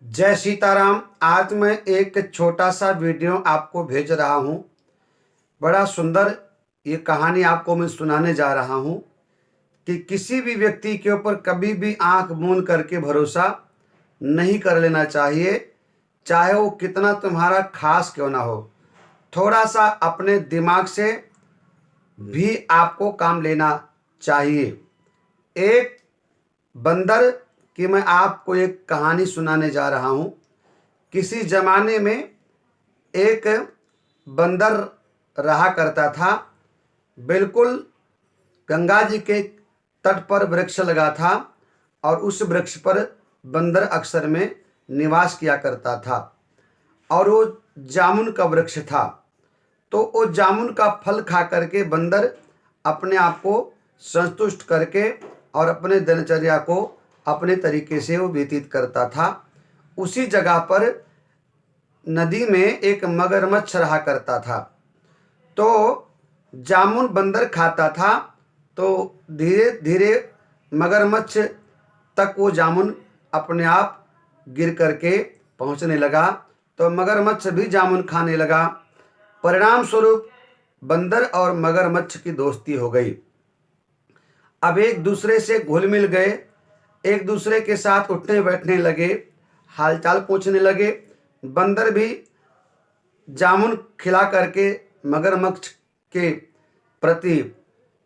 जय सीताराम। आज मैं एक छोटा सा वीडियो आपको भेज रहा हूँ। बड़ा सुंदर ये कहानी आपको मैं सुनाने जा रहा हूँ कि किसी भी व्यक्ति के ऊपर कभी भी आंख मूंद करके भरोसा नहीं कर लेना चाहिए, चाहे वो कितना तुम्हारा खास क्यों ना हो। थोड़ा सा अपने दिमाग से भी आपको काम लेना चाहिए। एक बंदर की मैं आपको एक कहानी सुनाने जा रहा हूँ। किसी जमाने में एक बंदर रहा करता था। बिल्कुल गंगा जी के तट पर वृक्ष लगा था और उस वृक्ष पर बंदर अक्सर में निवास किया करता था और वो जामुन का वृक्ष था। तो वो जामुन का फल खा करके बंदर अपने आप को संतुष्ट करके और अपने दिनचर्या को अपने तरीके से वो व्यतीत करता था। उसी जगह पर नदी में एक मगरमच्छ रहा करता था। तो जामुन बंदर खाता था, तो धीरे धीरे मगरमच्छ तक वो जामुन अपने आप गिर करके पहुंचने लगा। तो मगरमच्छ भी जामुन खाने लगा। परिणाम स्वरूप बंदर और मगरमच्छ की दोस्ती हो गई। अब एक दूसरे से घुल मिल गए, एक दूसरे के साथ उठने बैठने लगे, हालचाल पूछने लगे। बंदर भी जामुन खिला करके मगरमच्छ के प्रति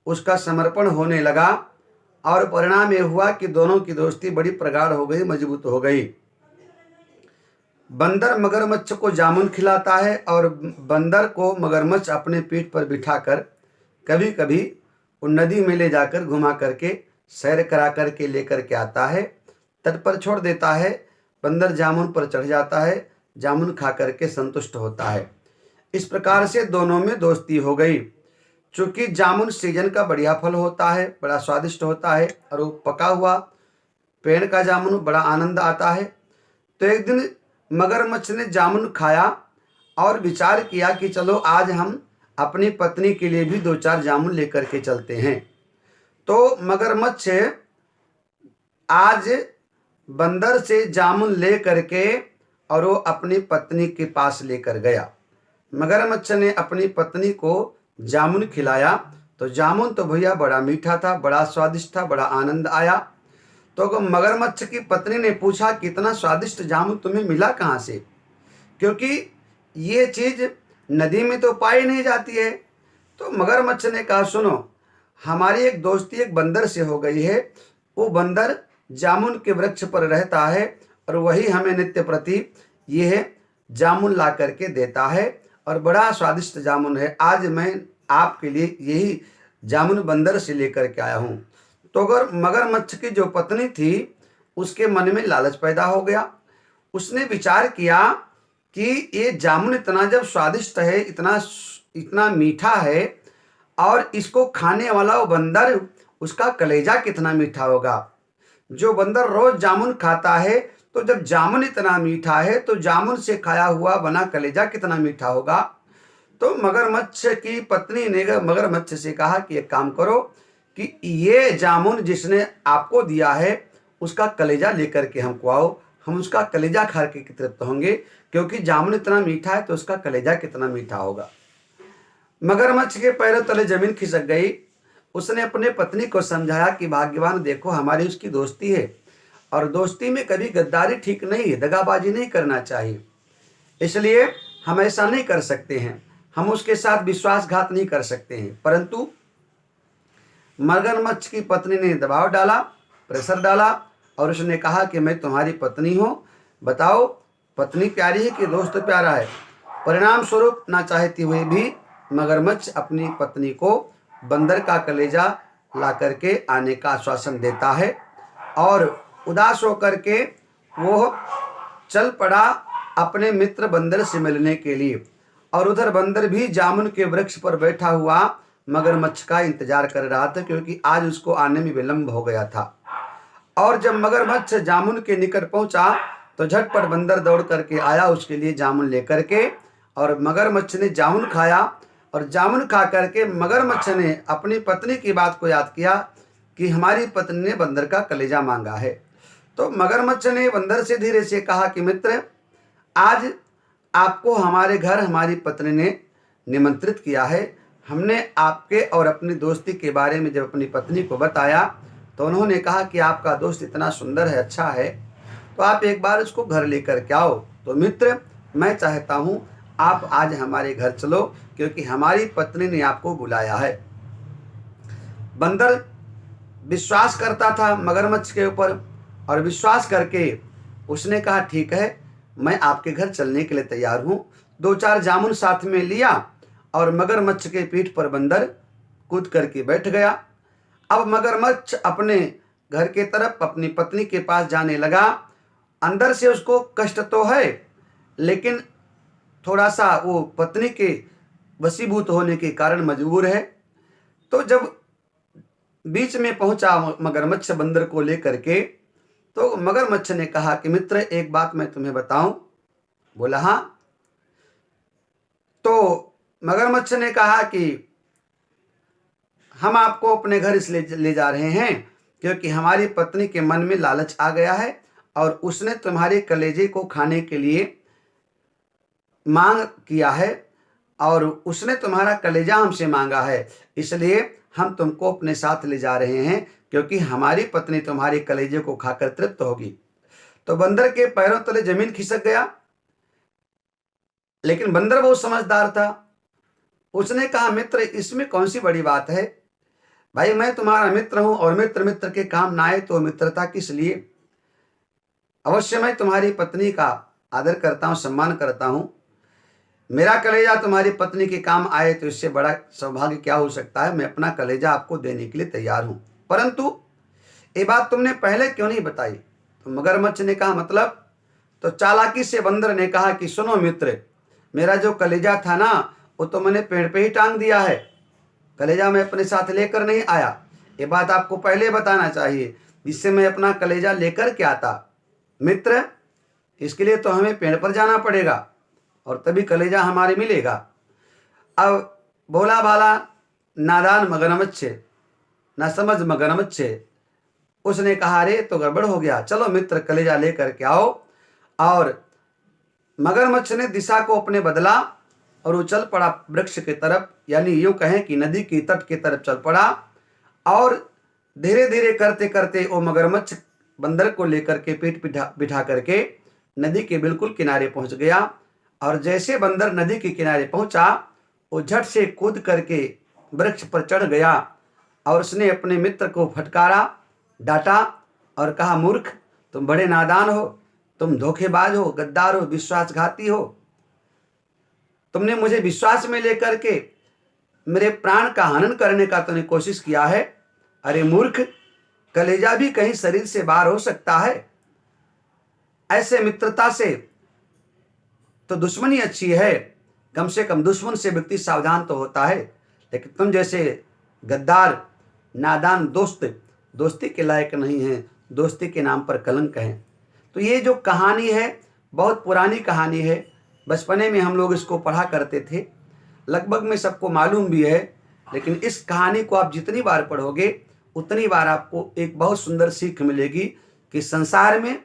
उसका समर्पण होने लगा और परिणाम ये हुआ कि दोनों की दोस्ती बड़ी प्रगाढ़ हो गई, मजबूत हो गई। बंदर मगरमच्छ को जामुन खिलाता है और बंदर को मगरमच्छ अपने पीठ पर बिठाकर कभी कभी उन नदी में ले जाकर घुमा करके सैर करा करके लेकर के आता है, तट पर छोड़ देता है। बंदर जामुन पर चढ़ जाता है, जामुन खा करके संतुष्ट होता है। इस प्रकार से दोनों में दोस्ती हो गई। चूंकि जामुन सीजन का बढ़िया फल होता है, बड़ा स्वादिष्ट होता है और वो पका हुआ पेड़ का जामुन बड़ा आनंद आता है। तो एक दिन मगरमच्छ ने जामुन खाया और विचार किया कि चलो आज हम अपनी पत्नी के लिए भी 2-4 जामुन लेकर के चलते हैं। तो मगरमच्छ आज बंदर से जामुन ले करके और वो अपनी पत्नी के पास लेकर गया। मगरमच्छ ने अपनी पत्नी को जामुन खिलाया तो जामुन तो भैया बड़ा मीठा था, बड़ा स्वादिष्ट था, बड़ा आनंद आया। तो मगरमच्छ की पत्नी ने पूछा कितना स्वादिष्ट जामुन तुम्हें मिला कहाँ से, क्योंकि ये चीज़ नदी में तो पाई नहीं जाती है। तो मगरमच्छ ने कहा सुनो, हमारी एक दोस्ती एक बंदर से हो गई है। वो बंदर जामुन के वृक्ष पर रहता है और वही हमें नित्य प्रति यह जामुन ला करके देता है और बड़ा स्वादिष्ट जामुन है। आज मैं आपके लिए यही जामुन बंदर से लेकर के आया हूँ। तो अगर मगरमच्छ की जो पत्नी थी उसके मन में लालच पैदा हो गया। उसने विचार किया कि ये जामुन इतना जब स्वादिष्ट है, इतना इतना मीठा है और इसको खाने वाला वो बंदर, उसका कलेजा कितना मीठा होगा। जो बंदर रोज जामुन खाता है, तो जब जामुन इतना मीठा है तो जामुन से खाया हुआ बना कलेजा कितना मीठा होगा। तो मगरमच्छ की पत्नी ने मगरमच्छ से कहा कि एक काम करो कि ये जामुन जिसने आपको दिया है उसका कलेजा लेकर के हमको आओ, हम उसका कलेजा खा के तृप्त होंगे, क्योंकि जामुन इतना मीठा है तो उसका कलेजा कितना मीठा होगा। मगरमच्छ के पैरों तले जमीन खिसक गई। उसने अपने पत्नी को समझाया कि भाग्यवान देखो, हमारी उसकी दोस्ती है और दोस्ती में कभी गद्दारी ठीक नहीं है, दगाबाजी नहीं करना चाहिए, इसलिए हम ऐसा नहीं कर सकते हैं, हम उसके साथ विश्वासघात नहीं कर सकते हैं। परंतु मगरमच्छ की पत्नी ने दबाव डाला, प्रेशर डाला और उसने कहा कि मैं तुम्हारी पत्नी हूँ, बताओ पत्नी प्यारी है कि दोस्त प्यारा है। परिणाम स्वरूप ना चाहती हुई भी मगरमच्छ अपनी पत्नी को बंदर का कलेजा ला करके आने का आश्वासन देता है और उदास होकर के वो चल पड़ा अपने मित्र बंदर से मिलने के लिए। और उधर बंदर भी जामुन के वृक्ष पर बैठा हुआ मगरमच्छ का इंतजार कर रहा था, क्योंकि आज उसको आने में विलंब हो गया था। और जब मगरमच्छ जामुन के निकट पहुंचा तो झटपट बंदर दौड़ करके आया उसके लिए जामुन लेकर के, और मगरमच्छ ने जामुन खाया और जामुन खा करके मगरमच्छ ने अपनी पत्नी की बात को याद किया कि हमारी पत्नी ने बंदर का कलेजा मांगा है। तो मगरमच्छ ने बंदर से धीरे से कहा कि मित्र, आज आपको हमारे घर हमारी पत्नी ने निमंत्रित किया है। हमने आपके और अपनी दोस्ती के बारे में जब अपनी पत्नी को बताया तो उन्होंने कहा कि आपका दोस्त इतना सुंदर है, अच्छा है, तो आप एक बार उसको घर लेकर के आओ। तो मित्र, मैं चाहता हूँ आप आज हमारे घर चलो, क्योंकि हमारी पत्नी ने आपको बुलाया है। बंदर विश्वास करता था मगरमच्छ के ऊपर, और विश्वास करके उसने कहा ठीक है, मैं आपके घर चलने के लिए तैयार हूँ। 2-4 जामुन साथ में लिया और मगरमच्छ के पीठ पर बंदर कूद करके बैठ गया। अब मगरमच्छ अपने घर के तरफ अपनी पत्नी के पास जाने लगा। अंदर से उसको कष्ट तो है, लेकिन थोड़ा सा वो पत्नी के वशीभूत होने के कारण मजबूर है। तो जब बीच में पहुंचा मगरमच्छ बंदर को लेकर के, तो मगरमच्छ ने कहा कि मित्र, एक बात मैं तुम्हें बताऊं। बोला हाँ। तो मगरमच्छ ने कहा कि हम आपको अपने घर इसलिए ले जा रहे हैं क्योंकि हमारी पत्नी के मन में लालच आ गया है और उसने तुम्हारे कलेजे को खाने के लिए मांग किया है, और उसने तुम्हारा कलेजा हमसे मांगा है, इसलिए हम तुमको अपने साथ ले जा रहे हैं, क्योंकि हमारी पत्नी तुम्हारे कलेजे को खाकर तृप्त होगी। तो बंदर के पैरों तले जमीन खिसक गया, लेकिन बंदर बहुत समझदार था। उसने कहा मित्र, इसमें कौन सी बड़ी बात है भाई, मैं तुम्हारा मित्र हूं, और मित्र मित्र के काम ना आए तो मित्रता किस लिए। अवश्य मैं तुम्हारी पत्नी का आदर करता हूं, सम्मान करता हूं। मेरा कलेजा तुम्हारी पत्नी के काम आए तो इससे बड़ा सौभाग्य क्या हो सकता है। मैं अपना कलेजा आपको देने के लिए तैयार हूं, परंतु ये बात तुमने पहले क्यों नहीं बताई। तो मगरमच्छ ने कहा मतलब। तो चालाकी से बंदर ने कहा कि सुनो मित्र, मेरा जो कलेजा था ना, वो तो मैंने पेड़ पे ही टांग दिया है, कलेजा मैं अपने साथ लेकर नहीं आया। ये बात आपको पहले बताना चाहिए, जिससे मैं अपना कलेजा लेकर के आता। मित्र, इसके लिए तो हमें पेड़ पर जाना पड़ेगा और तभी कलेजा हमारे मिलेगा। अब भोला भाला नादान मगरमच्छ, ना समझ मगरमच्छ, उसने कहा अरे तो गड़बड़ हो गया, चलो मित्र कलेजा लेकर के आओ। और मगरमच्छ ने दिशा को अपने बदला और वो चल पड़ा वृक्ष की तरफ, यानी यूं कहें कि नदी की तट की तरफ चल पड़ा। और धीरे धीरे करते करते वो मगरमच्छ बंदर को लेकर के पीठ बिठा करके नदी के बिल्कुल किनारे पहुंच गया। और जैसे बंदर नदी के किनारे पहुंचा, वो झट से कूद करके वृक्ष पर चढ़ गया और उसने अपने मित्र को फटकारा, डांटा और कहा मूर्ख, तुम बड़े नादान हो, तुम धोखेबाज हो, गद्दार हो, विश्वासघाती हो। तुमने मुझे विश्वास में लेकर के मेरे प्राण का हनन करने का तुमने कोशिश किया है। अरे मूर्ख, कलेजा भी कहीं शरीर से बाहर हो सकता है। ऐसे मित्रता से तो दुश्मनी अच्छी है, कम से कम दुश्मन से व्यक्ति सावधान तो होता है, लेकिन तुम जैसे गद्दार नादान दोस्त दोस्ती के लायक नहीं है, दोस्ती के नाम पर कलंक है। तो ये जो कहानी है बहुत पुरानी कहानी है, बचपने में हम लोग इसको पढ़ा करते थे, लगभग में सबको मालूम भी है। लेकिन इस कहानी को आप जितनी बार पढ़ोगे उतनी बार आपको एक बहुत सुंदर सीख मिलेगी कि संसार में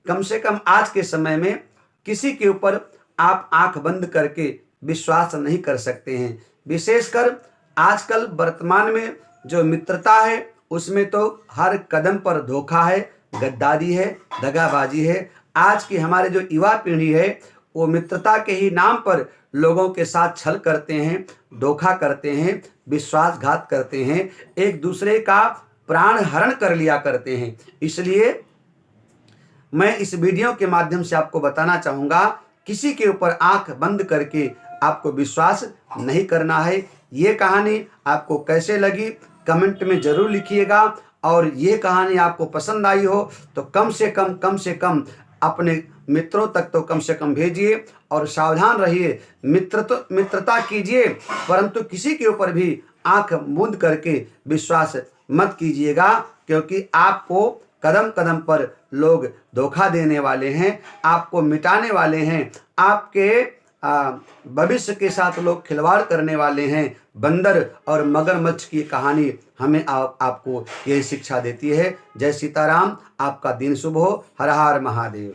कम से कम आज के समय में किसी के ऊपर आप आंख बंद करके विश्वास नहीं कर सकते हैं। विशेषकर आजकल वर्तमान में जो मित्रता है उसमें तो हर कदम पर धोखा है, गद्दारी है, दगाबाजी है। आज की हमारे जो युवा पीढ़ी है वो मित्रता के ही नाम पर लोगों के साथ छल करते हैं, धोखा करते हैं, विश्वासघात करते हैं, एक दूसरे का प्राण हरण कर लिया करते हैं। इसलिए मैं इस वीडियो के माध्यम से आपको बताना चाहूँगा, किसी के ऊपर आंख बंद करके आपको विश्वास नहीं करना है। ये कहानी आपको कैसे लगी कमेंट में ज़रूर लिखिएगा, और ये कहानी आपको पसंद आई हो तो कम से कम अपने मित्रों तक तो कम से कम भेजिए। और सावधान रहिए, मित्रता कीजिए, परंतु किसी के ऊपर भी आंख मूंद करके विश्वास मत कीजिएगा, क्योंकि आपको कदम कदम पर लोग धोखा देने वाले हैं, आपको मिटाने वाले हैं, आपके भविष्य के साथ लोग खिलवाड़ करने वाले हैं। बंदर और मगरमच्छ की कहानी हमें आपको यही शिक्षा देती है। जय सीताराम। आपका दिन शुभ हो। हर हर महादेव।